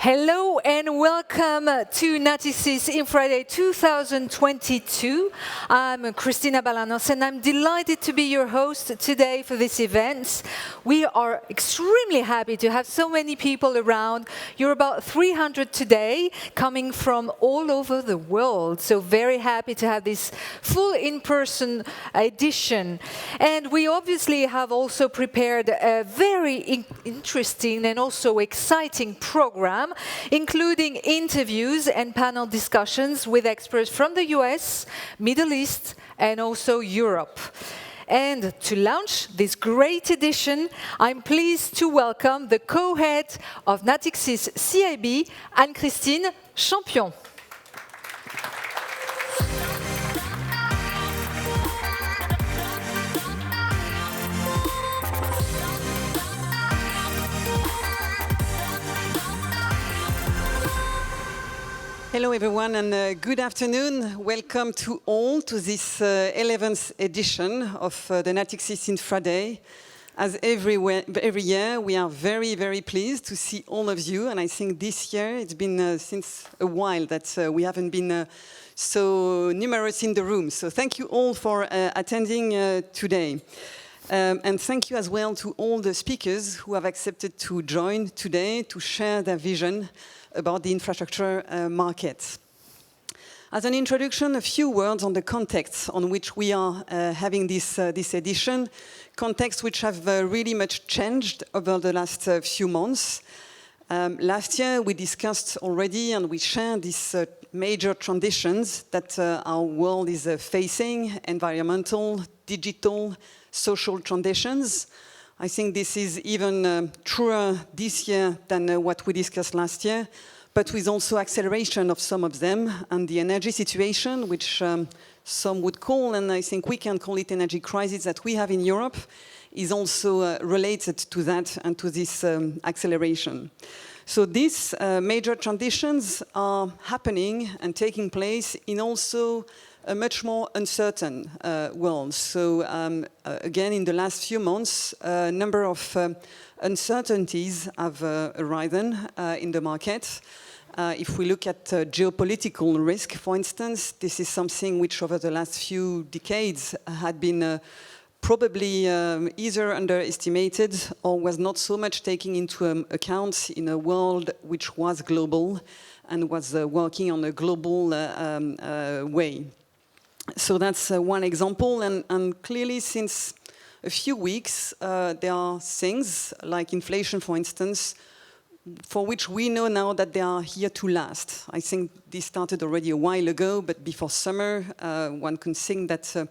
Hello and welcome to NATIXIS INFRADAY 2022. I'm Cristina Balanos and I'm delighted to be your host today for this event. We are extremely happy to have so many people around. You're about 300 today, coming from all over the world. So very happy to have this full in-person edition. And we obviously have also prepared a very interesting and also exciting program, including interviews and panel discussions with experts from the US, Middle East, and also Europe. And to launch this great edition, I'm pleased to welcome the co-head of NATIXIS CIB, Anne-Christine Champion. Hello everyone and good afternoon. Welcome to all to this 11th edition of the NATIXIS INFRADAY. As every year, we are very, very pleased to see all of you. And I think this year, it's been since a while that we haven't been so numerous in the room. So thank you all for attending today. And thank you as well to all the speakers who have accepted to join today to share their vision about the infrastructure market. As an introduction, a few words on the context on which we are having this edition, context which have really much changed over the last few months. Last year, we discussed already and we shared these major transitions that our world is facing, environmental, digital, social transitions. I think this is even truer this year than what we discussed last year, but with also acceleration of some of them, and the energy situation, which some would call, and I think we can call it energy crisis that we have in Europe, is also related to that and to this acceleration. So these major transitions are happening and taking place in also a much more uncertain world. So again, in the last few months, a number of uncertainties have arisen in the market. If we look at geopolitical risk, for instance, this is something which over the last few decades had been probably either underestimated or was not so much taken into account in a world which was global and was working on a global way. So that's one example, and clearly since a few weeks there are things like inflation, for instance, for which we know now that they are here to last. I think this started already a while ago, but before summer one can think that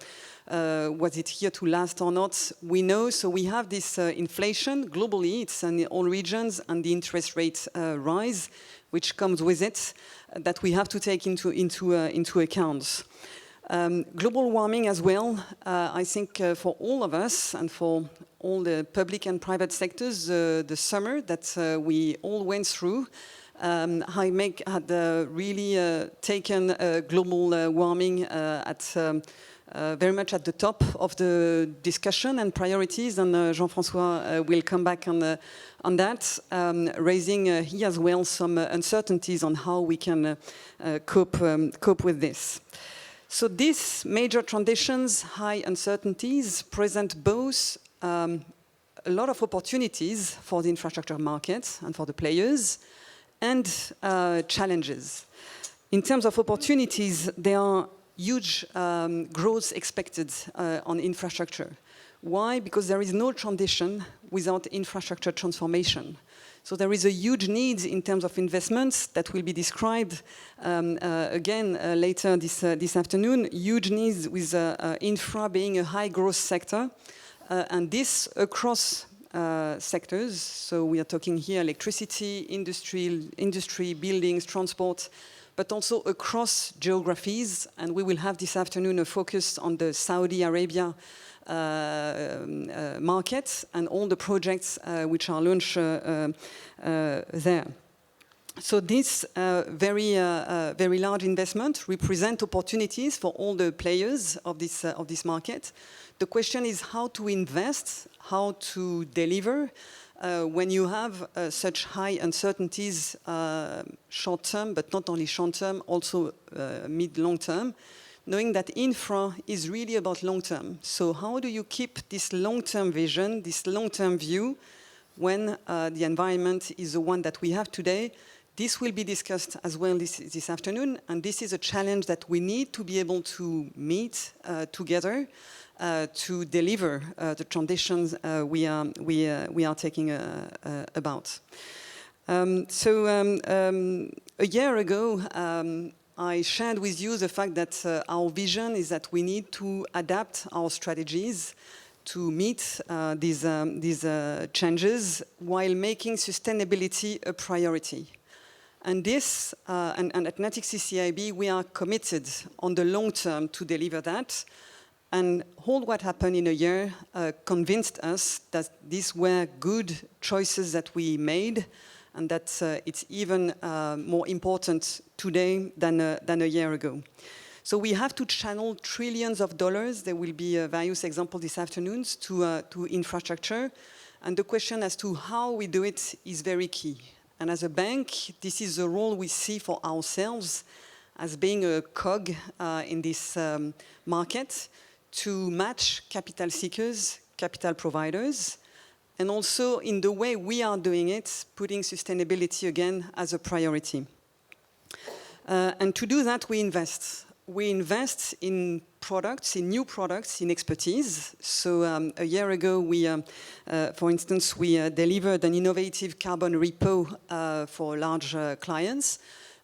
was it here to last or not? We know, so we have this inflation globally, it's in all regions, and the interest rate rise, which comes with it, that we have to take into account. Global warming as well, I think for all of us and for all the public and private sectors, the summer that we all went through had really taken global warming at very much at the top of the discussion and priorities, and Jean-François will come back on that, raising here as well some uncertainties on how we can cope with this. So these major transitions, high uncertainties, present both a lot of opportunities for the infrastructure market and for the players, and challenges. In terms of opportunities, there are huge growth expected on infrastructure. Why? Because there is no transition without infrastructure transformation. So there is a huge need in terms of investments that will be described again later this afternoon. Huge needs with infra being a high growth sector, and this across sectors. So we are talking here electricity, industry, buildings, transport, but also across geographies. And we will have this afternoon a focus on the Saudi Arabia market and all the projects which are launched there. So this very large investment represent opportunities for all the players of this market. The question is how to invest, how to deliver when you have such high uncertainties short term, but not only short term, also mid-long term, knowing that infra is really about long term. So how do you keep this long-term vision, this long-term view, when the environment is the one that we have today? This will be discussed as well this afternoon, and this is a challenge that we need to be able to meet together to deliver the transitions we are taking about. A year ago, I shared with you the fact that our vision is that we need to adapt our strategies to meet these changes while making sustainability a priority. And this, and at NATIXIS CIB, we are committed on the long term to deliver that. And all what happened in a year convinced us that these were good choices that we made, and that it's even more important today than a year ago. So we have to channel trillions of dollars. There will be various examples this afternoon to infrastructure. And the question as to how we do it is very key. And as a bank, this is the role we see for ourselves as being a cog in this market to match capital seekers, capital providers, and also in the way we are doing it, putting sustainability again as a priority. And to do that, we invest. We invest in products, in new products, in expertise. So a year ago, for instance, we delivered an innovative carbon repo for large clients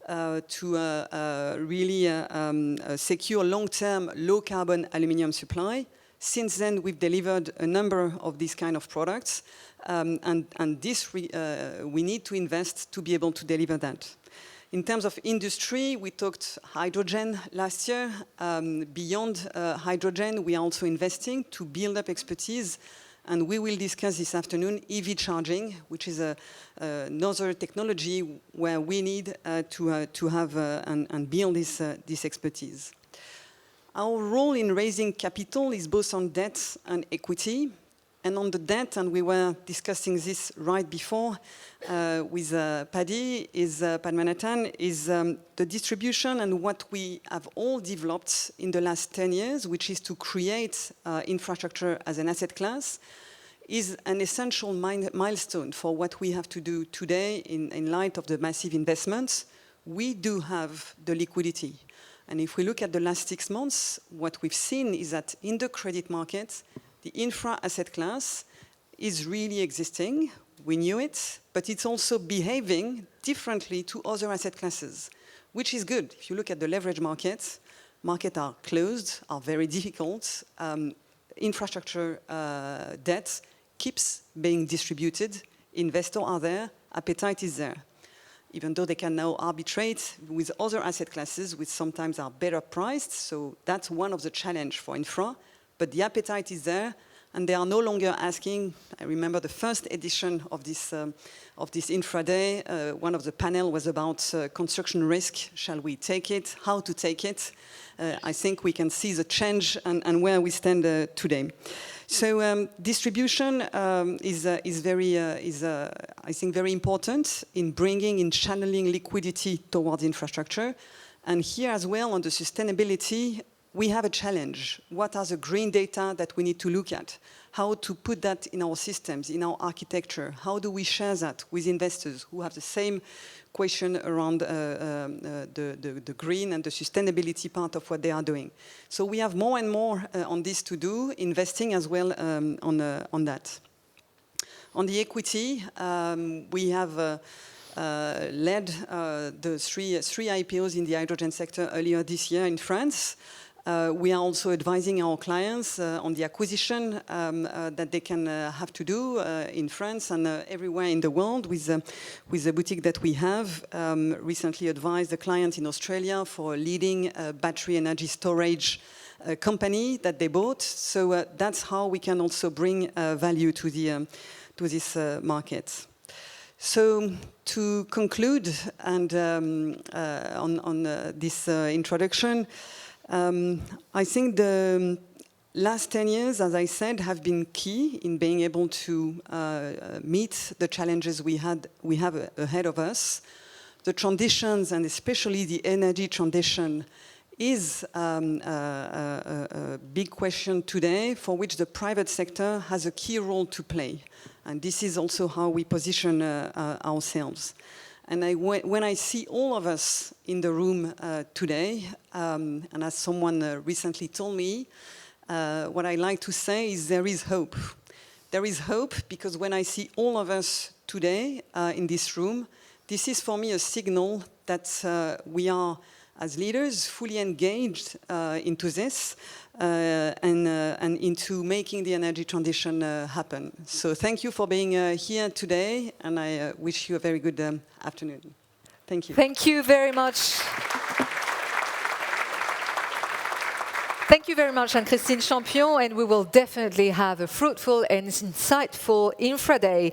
to really secure long-term, low-carbon aluminium supply. Since then, we've delivered a number of these kind of products, and this we need to invest to be able to deliver that. In terms of industry, we talked hydrogen last year. Beyond hydrogen, we are also investing to build up expertise, and we will discuss this afternoon EV charging, which is another technology where we need to have and build this expertise. Our role in raising capital is both on debt and equity. And on the debt, and we were discussing this right before with Paddy, Padmanathan, is the distribution and what we have all developed in the last 10 years, which is to create infrastructure as an asset class, is an essential milestone for what we have to do today in light of the massive investments. We do have the liquidity. And if we look at the last 6 months, what we've seen is that in the credit market, the infra asset class is really existing. We knew it, but it's also behaving differently to other asset classes, which is good. If you look at the leverage markets are closed, are very difficult. Infrastructure debt keeps being distributed. Investors are there, appetite is there. Even though they can now arbitrate with other asset classes, which sometimes are better priced. So that's one of the challenges for infra. But the appetite is there, and they are no longer asking. I remember the first edition of this INFRADAY. One of the panel was about construction risk. Shall we take it? How to take it? I think we can see the change and where we stand today. So distribution is I think, very important in channeling liquidity towards infrastructure. And here as well on the sustainability, we have a challenge. What are the green data that we need to look at? How to put that in our systems, in our architecture? How do we share that with investors who have the same question around the green and the sustainability part of what they are doing? So we have more and more on this to do, investing as well on that. On the equity, we have led the three IPOs in the hydrogen sector earlier this year in France. We are also advising our clients on the acquisition that they can have to do in France and everywhere in the world with the boutique that we have. Recently advised a client in Australia for a leading battery energy storage company that they bought. So that's how we can also bring value to this market. So to conclude and on this introduction, I think the last 10 years, as I said, have been key in being able to meet the challenges we have ahead of us. The transitions, and especially the energy transition, is a big question today for which the private sector has a key role to play. And this is also how we position ourselves. And when I see all of us in the room today, and as someone recently told me, what I like to say is there is hope. There is hope because when I see all of us today in this room, this is for me a signal that we are, as leaders, fully engaged into this and into making the energy transition happen. So thank you for being here today, and I wish you a very good afternoon. Thank you. Thank you very much. Thank you very much, Anne-Christine Champion, and we will definitely have a fruitful and insightful INFRADAY.